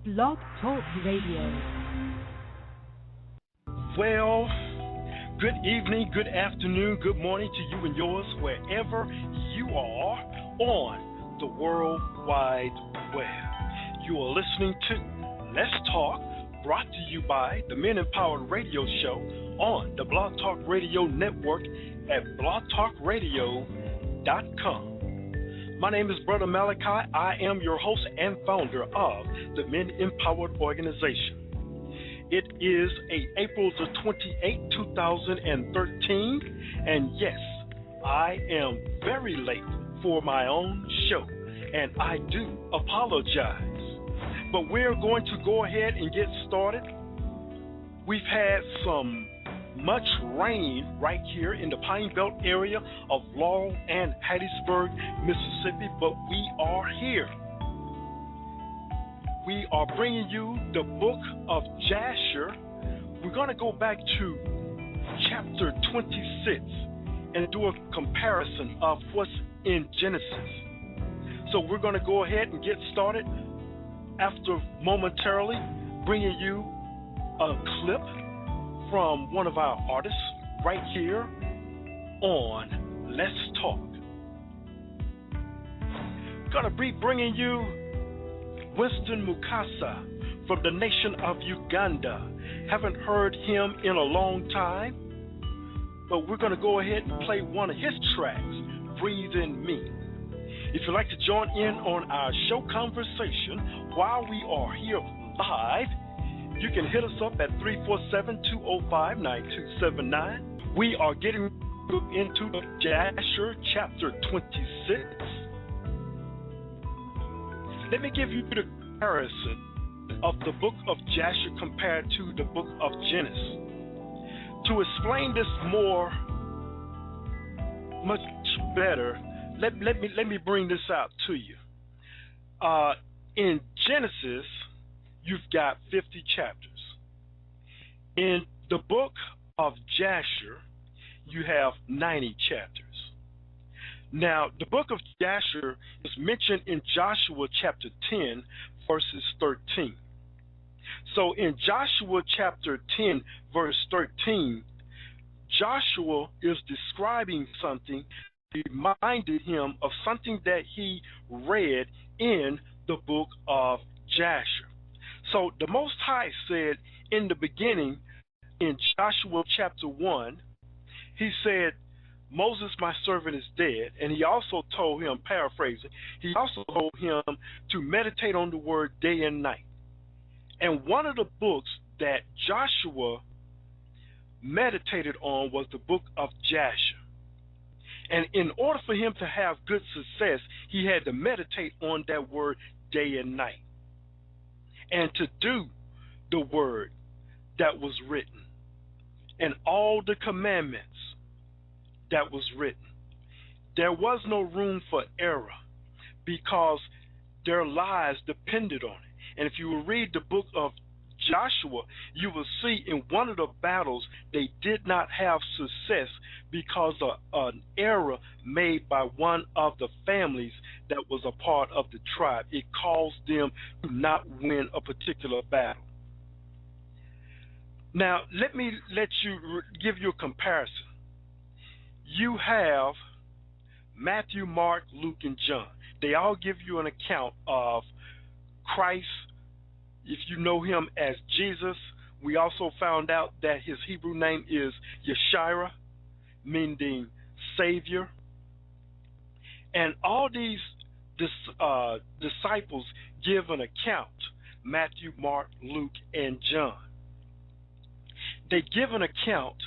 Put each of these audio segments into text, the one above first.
Blog Talk Radio. Well, good evening, good afternoon, good morning to you and yours, wherever you are on the World Wide Web. You are listening to Let's Talk, brought to you by the Men Empowered Radio Show on the Blog Talk Radio Network at blogtalkradio.com. My name is Brother Malachi. I am your host and founder of the Men Empowered Organization. It is April the 28th, 2013, and yes, I am very late for my own show, and I do apologize. But we're going to go ahead and get started. We've had some much rain right here in the Pine Belt area of Laurel and Hattiesburg, Mississippi, but we are here. We are bringing you the Book of Jasher. We're going to go back to chapter 26 and do a comparison of what's in Genesis. So we're going to go ahead and get started after momentarily bringing you a clip from one of our artists right here on Let's Talk. Gonna be bringing you Winston Mukasa from the nation of Uganda. Haven't heard him in a long time, but we're gonna go ahead and play one of his tracks, Breathe in Me. If you'd like to join in on our show conversation while we are here live, you can hit us up at 347-205-9279. We are getting into Jasher chapter 26. Let me give you the comparison of the book of Jasher compared to the book of Genesis. To explain this much better, let me bring this out to you. In Genesis, you've got 50 chapters. In the book of Jasher, you have 90 chapters. Now, the book of Jasher is mentioned in Joshua chapter 10, verses 13. So in Joshua chapter 10, verse 13, Joshua is describing something that reminded him of something that he read in the book of Jasher. So the Most High said in the beginning, in Joshua chapter 1, he said, Moses, my servant, is dead. And he also told him, paraphrasing, he also told him to meditate on the word day and night. And one of the books that Joshua meditated on was the book of Jasher. And in order for him to have good success, he had to meditate on that word day and night, and to do the word that was written and all the commandments that was written. There was no room for error because their lives depended on it. And if you will read the book of Joshua, you will see in one of the battles they did not have success because of an error made by one of the families that was a part of the tribe. It caused them to not win a particular battle. Now, let me give you a comparison. You have Matthew, Mark, Luke, and John. They all give you an account of Christ. If you know him as Jesus, we also found out that his Hebrew name is Yeshua, meaning Savior. And all these disciples give an account, Matthew, Mark, Luke, and John. They give an account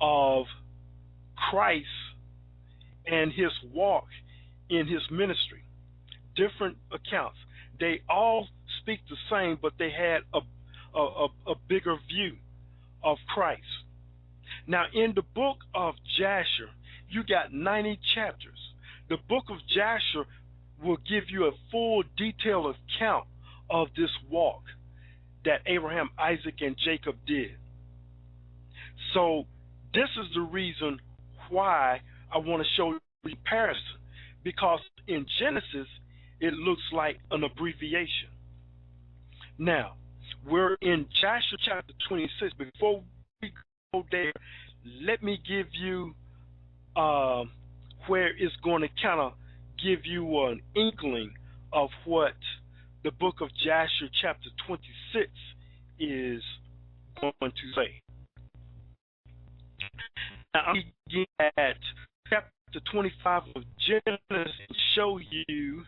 of Christ and his walk in his ministry. Different accounts. They all speak the same, but they had a bigger view of Christ. Now, in the book of Jasher, you got 90 chapters. The book of Jasher will give you a full detailed account of this walk that Abraham, Isaac, and Jacob did. So this is the reason why I want to show the comparison, because in Genesis, it looks like an abbreviation. Now, we're in Jasher chapter 26. Before we go there, let me give you where it's going to kind of give you an inkling of what the book of Jasher chapter 26 is going to say. Now, I'm beginning at chapter 25 of Genesis to show you.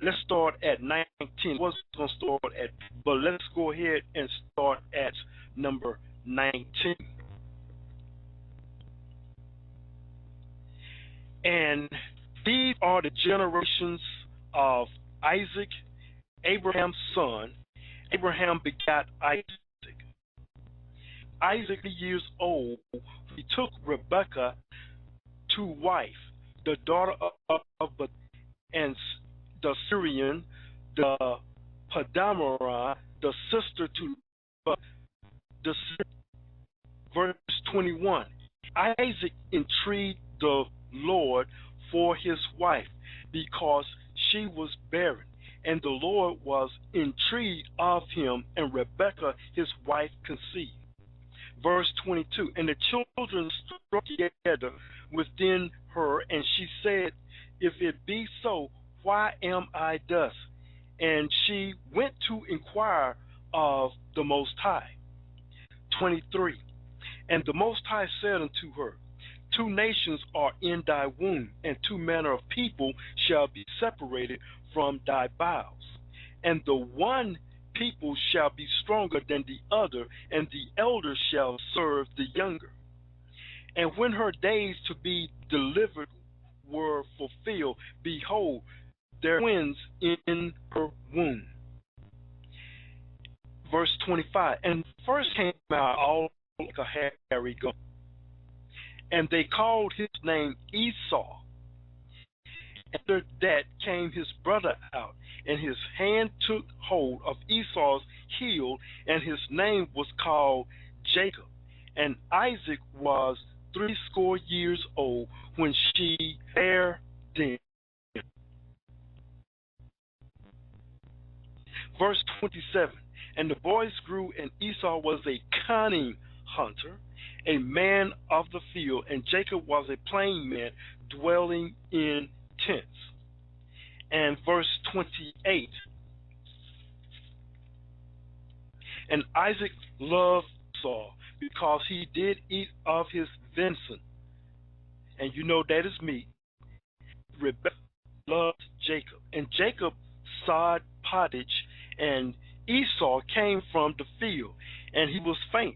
Let's start at 19. I wasn't going to start at, but let's go ahead and start at number 19. And these are the generations of Isaac, Abraham's son. Abraham begot Isaac. Isaac, 8 years old, he took Rebekah to wife, the daughter of and the Syrian, the Padamara, the sister to the verse 21. Isaac entreated the Lord for his wife because she was barren, and the Lord was intrigued of him, and Rebekah his wife conceived. Verse 22, and the children struck together within her, and she said, if it be so, why am I thus? And she went to inquire of the Most High. 23, and the Most High said unto her, 2 nations are in thy womb, and 2 manner of people shall be separated from thy bowels. And the one people shall be stronger than the other, and the elder shall serve the younger. And when her days to be delivered were fulfilled, behold, there were twins in her womb. Verse 25, and first came out all like a hairy goat, and they called his name Esau. After that came his brother out, and his hand took hold of Esau's heel, and his name was called Jacob. And Isaac was 80 years old when she bare them. Verse 27, and the boys grew, and Esau was a cunning hunter, a man of the field, and Jacob was a plain man, dwelling in tents. And verse 28, and Isaac loved Esau because he did eat of his venison, and you know that is meat. Rebekah loved Jacob, and Jacob sowed pottage, and Esau came from the field, and he was faint.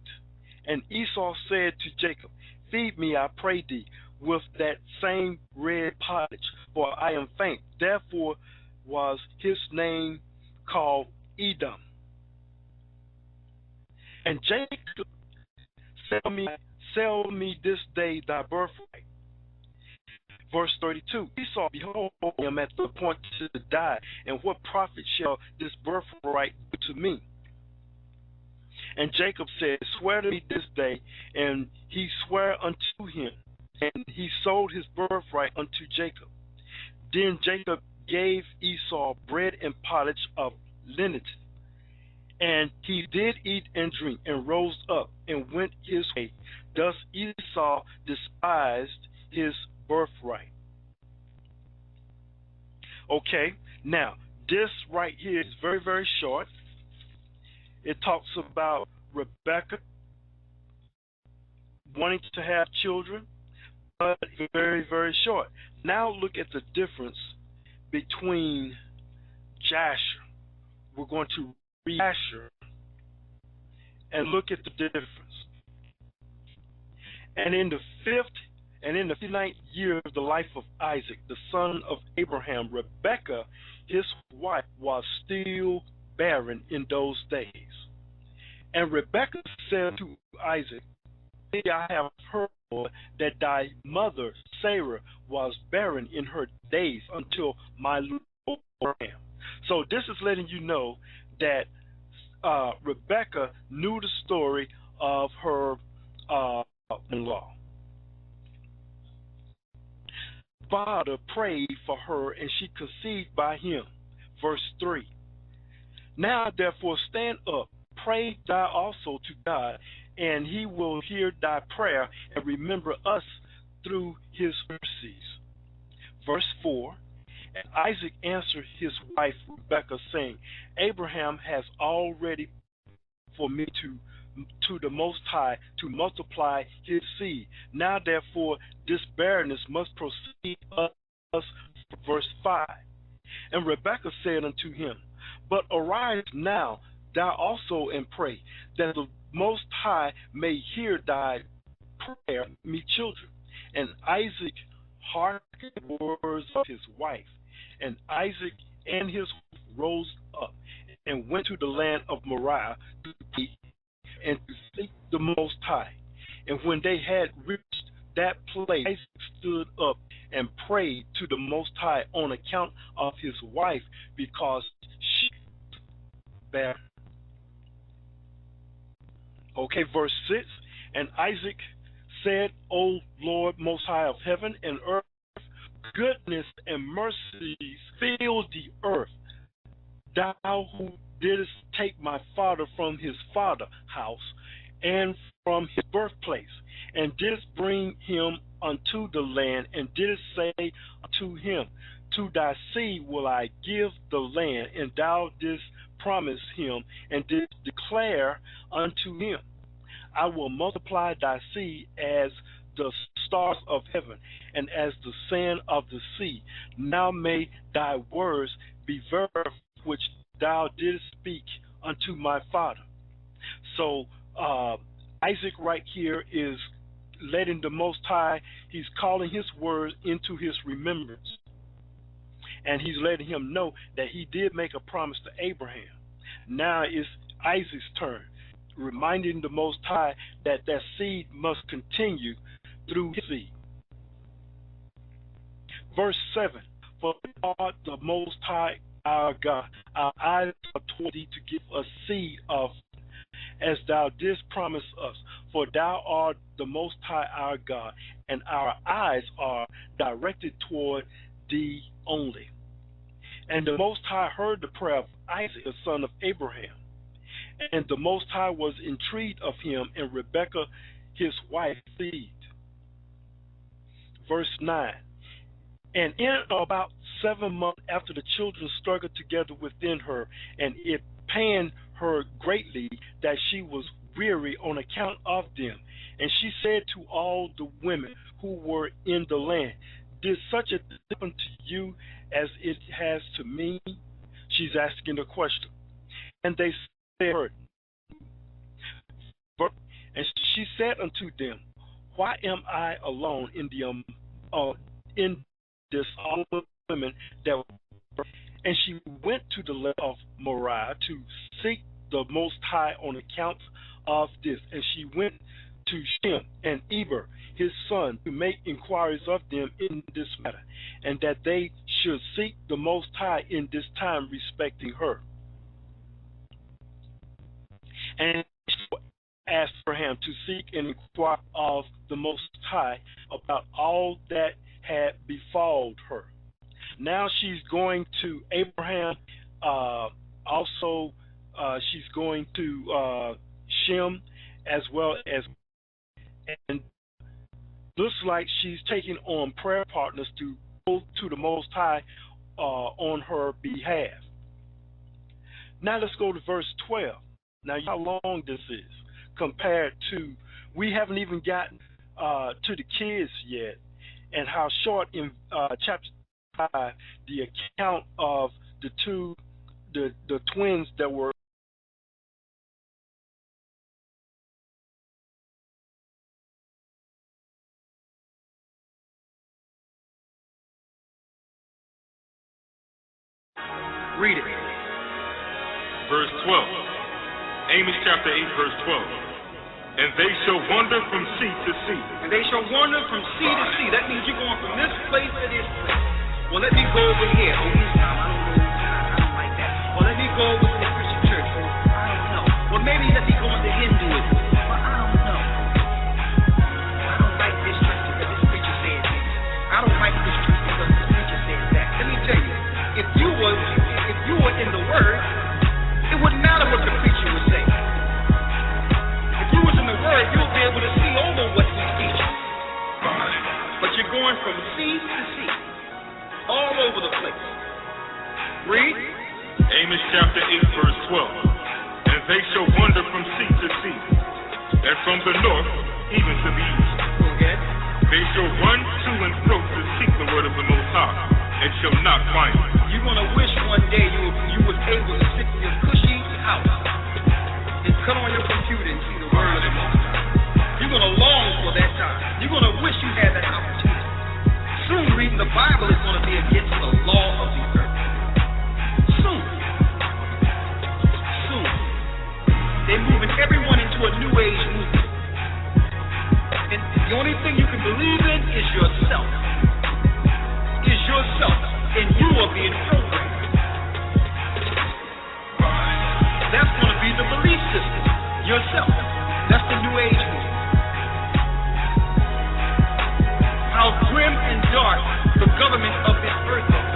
And Esau said to Jacob, feed me, I pray thee, with that same red pottage, for I am faint. Therefore was his name called Edom. And Jacob, sell me this day thy birthright. Verse 32, Esau, behold, I am at the point to die, and what profit shall this birthright do to me? And Jacob said, swear to me this day. And he sware unto him, and he sold his birthright unto Jacob. Then Jacob gave Esau bread and pottage of lentil, and he did eat and drink, and rose up and went his way. Thus Esau despised his birthright. Okay, now this right here is very, very short. It talks about Rebekah wanting to have children, but very, very short. Now look at the difference between Jasher. We're going to read Jasher and look at the difference. And in the 59th year of the life of Isaac, the son of Abraham, Rebekah, his wife, was still barren in those days. And Rebekah said to Isaac, I have heard that thy mother Sarah was barren in her days until my Lord Abraham. So this is letting you know that Rebekah knew the story of her in-law. Father prayed for her, and she conceived by him. Verse 3. Now therefore stand up, pray thou also to God, and he will hear thy prayer and remember us through his mercies. Verse 4, and Isaac answered his wife Rebekah, saying, Abraham has already for me to the Most High to multiply his seed. Now therefore this barrenness must proceed us. Verse 5, and Rebekah said unto him, but arise now thou also and pray, that the Most High may hear thy prayer, me children. And Isaac hearkened the words of his wife. And Isaac and his wife rose up and went to the land of Moriah to eat and to seek the Most High. And when they had reached that place, Isaac stood up and prayed to the Most High on account of his wife, because she bare. Okay, verse 6, and Isaac said, O Lord, Most High of heaven and earth, goodness and mercies fill the earth. Thou who didst take my father from his father's house and from his birthplace, and didst bring him unto the land, and didst say unto him, to thy seed will I give the land, and thou didst promise him, and didst declare unto him, I will multiply thy seed as the stars of heaven, and as the sand of the sea. Now may thy words be verified, which thou didst speak unto my father. So Isaac right here is letting the Most High, he's calling his words into his remembrance. And he's letting him know that he did make a promise to Abraham. Now it's Isaac's turn, reminding the Most High that that seed must continue through his seed. Verse 7, for thou art the Most High our God, our eyes are toward thee to give us seed of, as thou didst promise us. For thou art the Most High our God, and our eyes are directed toward thee only. And the Most High heard the prayer of Isaac, the son of Abraham. And the Most High was entreated of him and Rebekah his wife seed. Verse 9, and in about 7 months after, the children struggled together within her, and it pained her greatly that she was weary on account of them. And she said to all the women who were in the land, did such a thing happen to you as it has to me? She's asking the question. And they said, and she said unto them, why am I alone in this all women that were? And she went to the land of Moriah to seek the Most High on account of this. And she went to Shem and Eber his son to make inquiries of them in this matter, and that they should seek the Most High in this time respecting her. And she asked Abraham to seek and inquire of the Most High about all that had befalled her. Now she's going to Abraham, also she's going to Shem, as well as, and looks like she's taking on prayer partners to go to the Most High on her behalf. Now let's go to verse 12. Now how long this is compared to, we haven't even gotten to the kids yet, and how short in chapter 5 the account of the twins that were read it. Verse 12. Amos chapter 8, verse 12. And they shall wander from sea to sea. And they shall wander from sea to sea. That means you're going from this place to this place. Well, let me go over here. Oh, this time, I don't like that. Well, let me go over to the Christian church. Well, I don't know. Well, maybe let me go into Hinduism. Well, I don't know. I don't like this church because this preacher said this. I don't like this church because this preacher said that. Let me tell you, if you were in the Word, Amos chapter 8, verse 12. And they shall wander from sea to sea, and from the north even to the east. Okay. They shall run to and fro to seek the word of the Most High, and shall not find it. You're going to wish one day you was able to sit in your cushy house and cut on your computer and see the word of the Most High. You're going to long for that time. You're going to wish you had that opportunity. Soon reading the Bible is going to be against the law of the earth. Soon. They're moving everyone into a new age movement. And the only thing you can believe in is yourself. And you are being programmed. That's going to be the belief system. Yourself. That's the new age movement. How grim and dark the government of this earth is.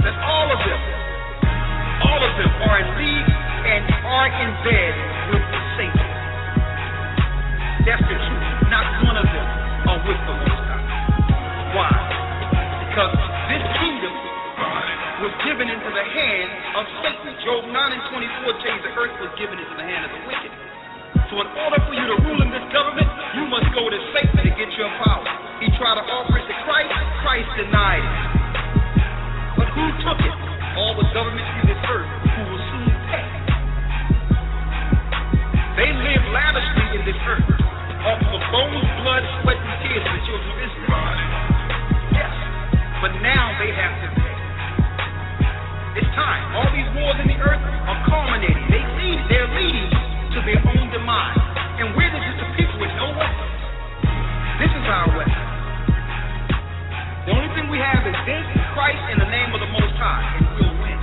That all of them are in league and are in bed with Satan. That's the truth. Not one of them are with the Most High. Why? Because this kingdom was given into the hand of Satan. Job 9 and 24 tells you the earth was given into the hand of the wicked. So in order for you to rule in this government, you must go to Satan to get your power. He tried to offer it to Christ. Christ denied it. But who took it? All the governments in this earth who will soon pay. They live lavishly in this earth off of bones, blood, sweat, and tears of the children of Israel. Yes. But now they have to pay. It's time. All these wars in the earth are culminating. They're leading to their own demise. And we're just the people with no weapons. This is our weapon. The only thing we have is this, Christ, in the name of the Most High, and we'll win.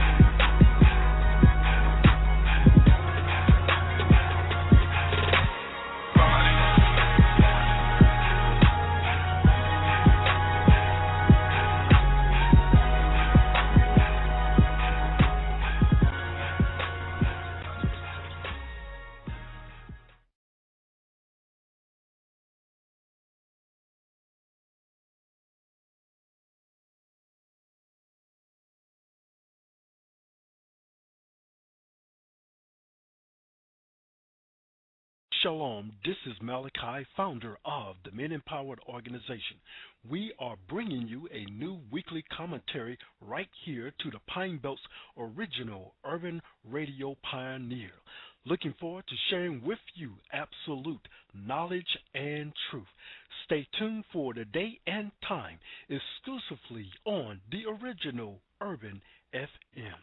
Shalom, this is Malachi, founder of the Men Empowered Organization. We are bringing you a new weekly commentary right here to the Pine Belt's original urban radio pioneer. Looking forward to sharing with you absolute knowledge and truth. Stay tuned for the day and time exclusively on the original Urban FM.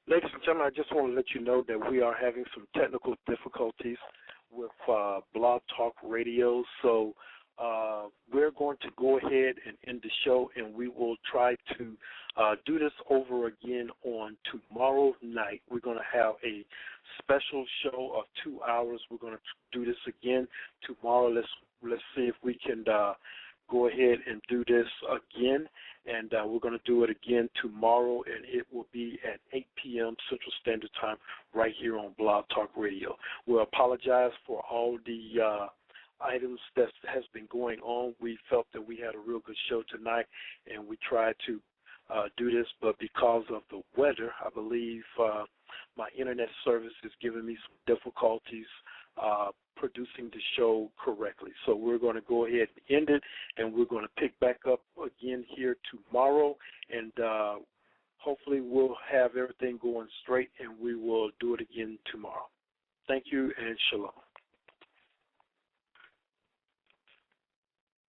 Ladies and gentlemen, I just want to let you know that we are having some technical difficulties with Blog Talk Radio. So we're going to go ahead and end the show, and we will try to do this over again on tomorrow night. We're going to have a special show of 2 hours. We're going to do this again tomorrow. Let's see if we can go ahead and do this again, and we're going to do it again tomorrow, and it will be at 8 p.m. Central Standard Time right here on Blog Talk Radio. We'll apologize for all the items that has been going on. We felt that we had a real good show tonight, and we tried to do this, but because of the weather, I believe my internet service is giving me some difficulties producing the show correctly. So we're going to go ahead and end it, and we're going to pick back up again here tomorrow, and hopefully we'll have everything going straight, and we will do it again tomorrow. Thank you, and shalom.